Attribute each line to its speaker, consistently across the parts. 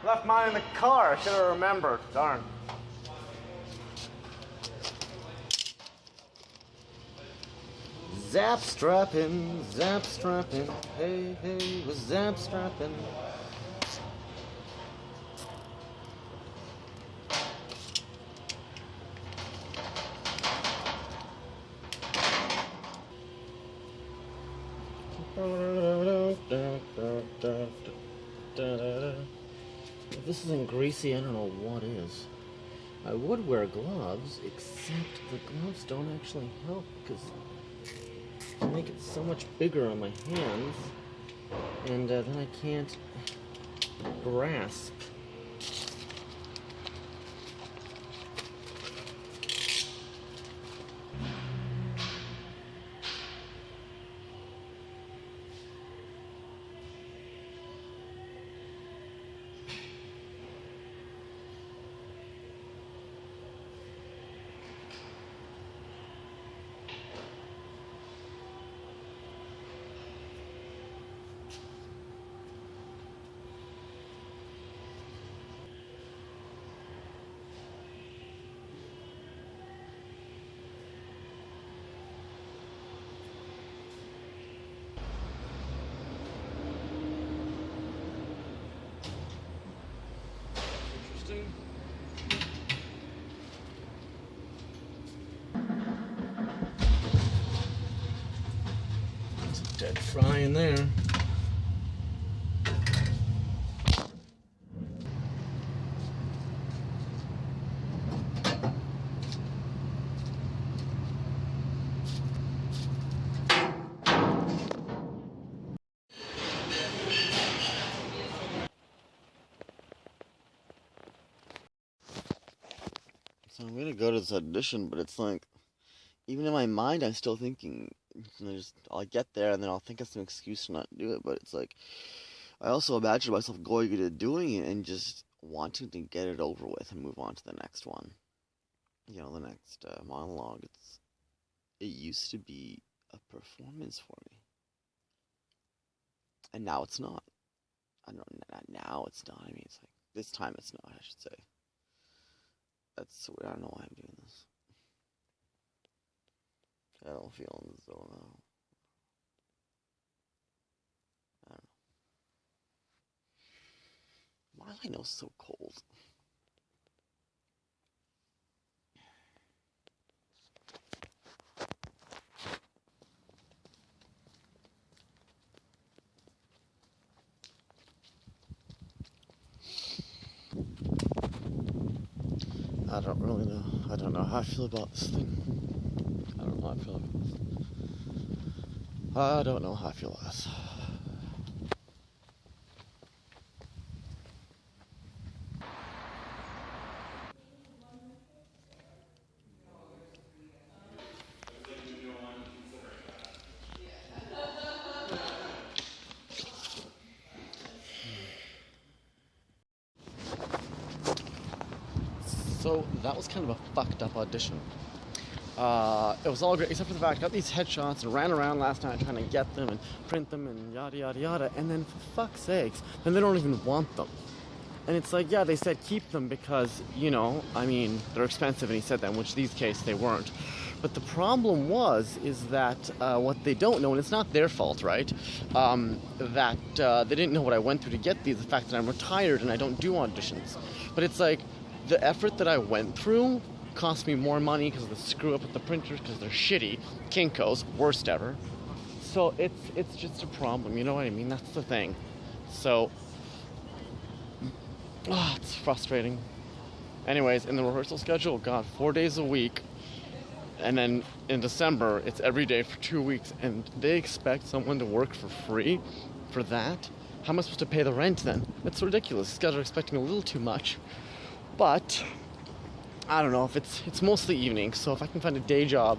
Speaker 1: Left mine in the car. I should have remembered. Darn. Zap strapping, hey, hey, was zap strapping. If this isn't greasy, I don't know what is. I would wear gloves, except the gloves don't actually help because they make it so much bigger on my hands, and then I can't grasp. There's a dead fry in there. So I'm gonna go to this audition, but it's like, even in my mind, I'm still thinking, I'll get there and then I'll think of some excuse to not do it. But it's like, I also imagine myself going into doing it and just wanting to get it over with and move on to the next one. You know, the next monologue. It used to be a performance for me, and now it's not. I don't know. Now it's not. I mean, it's like this time it's not. I should say. That's weird. I don't know why I'm doing this. I don't feel in the zone now. I don't know. Why is my nose so cold? I don't really know. I don't know how I feel about this thing. I don't know how I feel about this. I don't know how I feel about this. So that was kind of a fucked up audition. It was all great, except for the fact I got these headshots and ran around last night trying to get them and print them and yada yada yada, and then for fuck's sakes, then they don't even want them. And it's like, yeah, they said keep them because, you know, I mean, they're expensive, and he said that, in which these cases they weren't. But the problem is that what they don't know, and it's not their fault, right? That they didn't know what I went through to get these, the fact that I'm retired and I don't do auditions. But it's like, the effort that I went through cost me more money because of the screw up with the printers, because they're shitty. Kinko's, worst ever. So it's just a problem, you know what I mean? That's the thing. So, it's frustrating. Anyways, in the rehearsal schedule, God, 4 days a week. And then in December, it's every day for 2 weeks. And they expect someone to work for free for that? How am I supposed to pay the rent then? That's ridiculous. These guys are expecting a little too much. But I don't know if it's mostly evenings, so if I can find a day job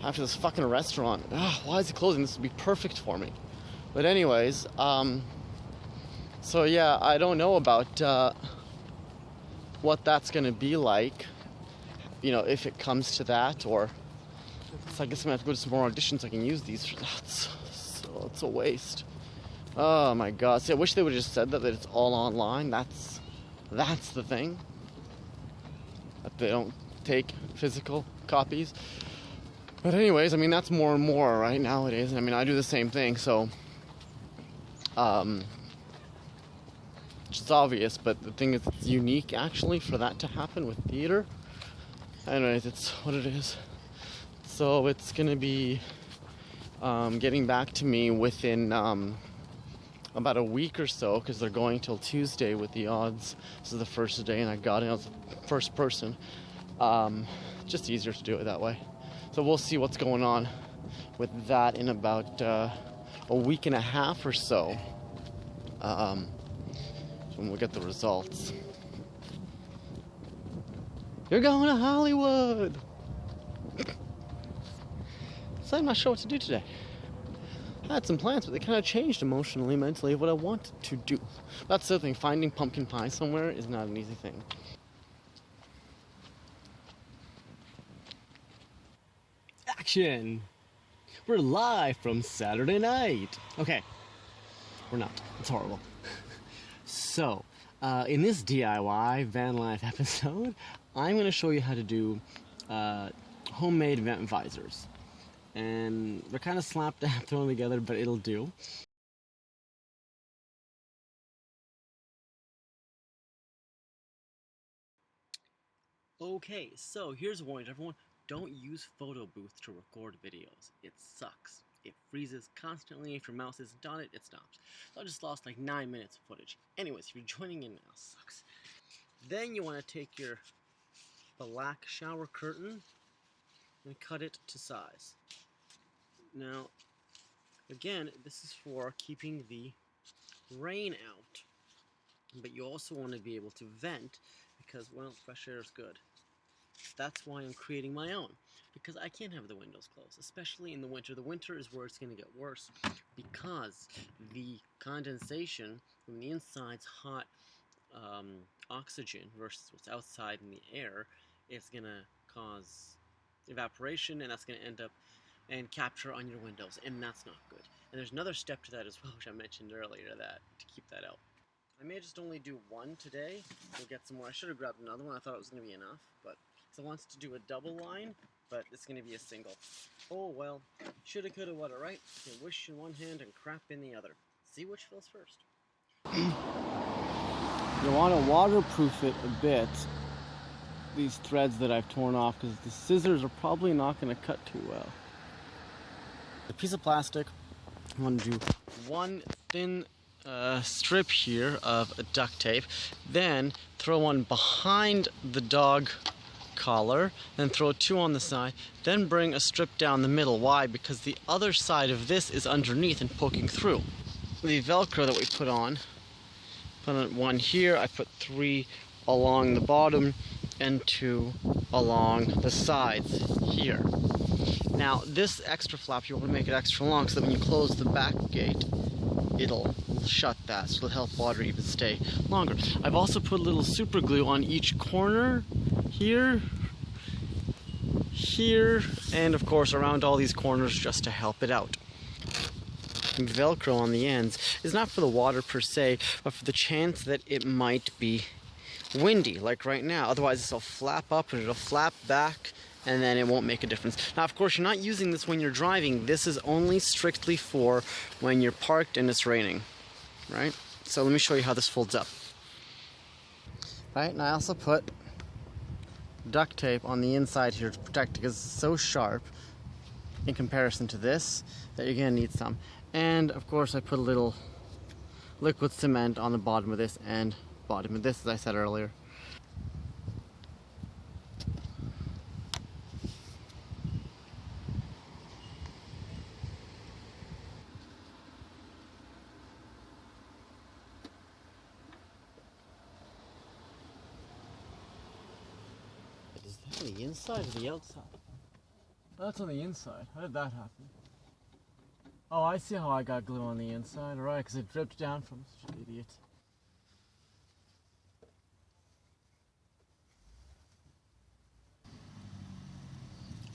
Speaker 1: after this fucking restaurant, why is it closing? This would be perfect for me. But anyways, so yeah, I don't know about what that's gonna be like, you know, if it comes to that, or so I guess I'm gonna have to go to some more auditions so I can use these. It's a waste. Oh my god. See, I wish they would have just said that it's all online. That's That's the thing. That they don't take physical copies. But anyways, I mean, that's more and more right nowadays. I mean, I do the same thing, so it's obvious, but the thing is, it's unique actually for that to happen with theater. Anyways, it's what it is. So it's gonna be getting back to me within about a week or so, because they're going till Tuesday with the odds. This is the first day, and I got it. I was the first person. Just easier to do it that way. So we'll see what's going on with that in about a week and a half or so. When we'll get the results. You're going to Hollywood! So I'm not sure what to do today. I had some plans, but they kind of changed emotionally, mentally, what I wanted to do. That's the thing, finding pumpkin pie somewhere is not an easy thing.
Speaker 2: Action! We're live from Saturday night! Okay, we're not. It's horrible. So, in this DIY van life episode, I'm going to show you how to do homemade vent visors. And they're kind of slapped and thrown together, but it'll do. Okay, so here's a warning to everyone. Don't use Photo Booth to record videos. It sucks. It freezes constantly. If your mouse isn't on it, it stops. So I just lost like 9 minutes of footage. Anyways, if you're joining in now, sucks. Then you want to take your black shower curtain and cut it to size. Now, again, this is for keeping the rain out. But you also want to be able to vent because, well, fresh air is good. That's why I'm creating my own, because I can't have the windows closed, especially in the winter. The winter is where it's going to get worse because the condensation from the inside's hot oxygen versus what's outside in the air is going to cause evaporation, and that's going to end up and capture on your windows, and that's not good. And there's another step to that as well, which I mentioned earlier, that to keep that out. I may just only do one today. We'll get some more. I should have grabbed another one. I thought it was going to be enough, but so wants to do a double line, but it's going to be a single. Oh well, shoulda, coulda, woulda, right? You wish in one hand and crap in the other. See which fills first.
Speaker 1: You want to waterproof it a bit, these threads that I've torn off, because the scissors are probably not going to cut too well. A piece of plastic, I'm going to do one thin strip here of duct tape, then throw one behind the dog collar, then throw two on the side, then bring a strip down the middle. Why? Because the other side of this is underneath and poking through. The Velcro that we put on one here, I put 3 along the bottom and 2 along the sides here. Now this extra flap, you want to make it extra long so that when you close the back gate, it'll shut that, so it'll help water even stay longer. I've also put a little super glue on each corner here, and of course around all these corners just to help it out. Velcro on the ends is not for the water per se, but for the chance that it might be windy, like right now. Otherwise this will flap up and it'll flap back, and then it won't make a difference. Now, of course, you're not using this when you're driving. This is only strictly for when you're parked and it's raining, right? So let me show you how this folds up. Right, and I also put duct tape on the inside here to protect it because it's so sharp in comparison to this that you're gonna need some. And of course, I put a little liquid cement on the bottom of this and bottom of this, as I said earlier. Is that on the inside or the outside? That's on the inside. How did that happen? Oh, I see how I got glue on the inside. Alright, because it dripped down from such an idiot.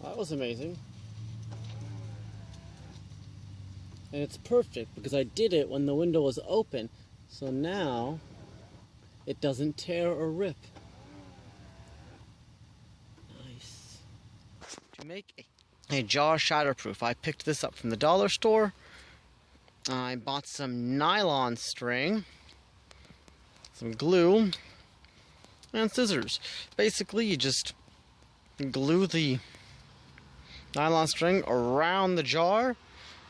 Speaker 1: That was amazing. And it's perfect because I did it when the window was open. So now It doesn't tear or rip. Nice. To make a jar shatterproof, I picked this up from the dollar store. I bought some nylon string, some glue, and scissors. Basically, you just glue the nylon string around the jar,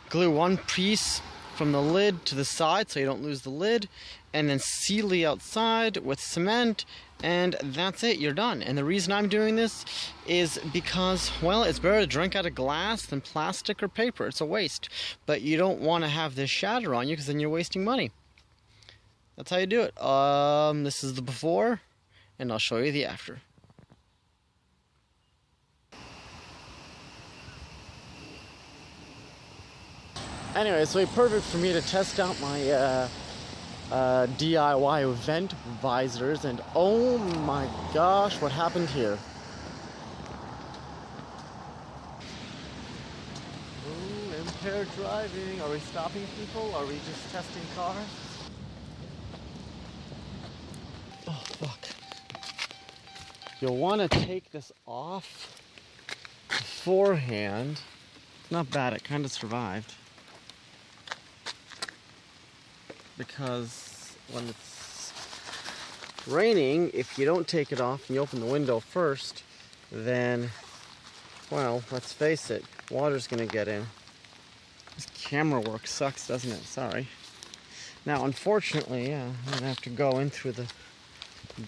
Speaker 1: glue one piece from the lid to the side so you don't lose the lid, and then seal the outside with cement, and that's it, you're done. And the reason I'm doing this is because, well, it's better to drink out of glass than plastic or paper. It's a waste. But you don't want to have this shatter on you because then you're wasting money. That's how you do it. This is the before, and I'll show you the after. Anyway, it's really perfect for me to test out my DIY vent visors, and oh my gosh, what happened here? Ooh, impaired driving. Are we stopping people? Are we just testing cars? Oh, fuck. You'll want to take this off beforehand. Not bad, it kind of survived. Because when it's raining, if you don't take it off and you open the window first, then, well, let's face it, water's gonna get in. This camera work sucks, doesn't it? Sorry. Now, unfortunately, yeah, I'm gonna have to go in through the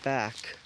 Speaker 1: back.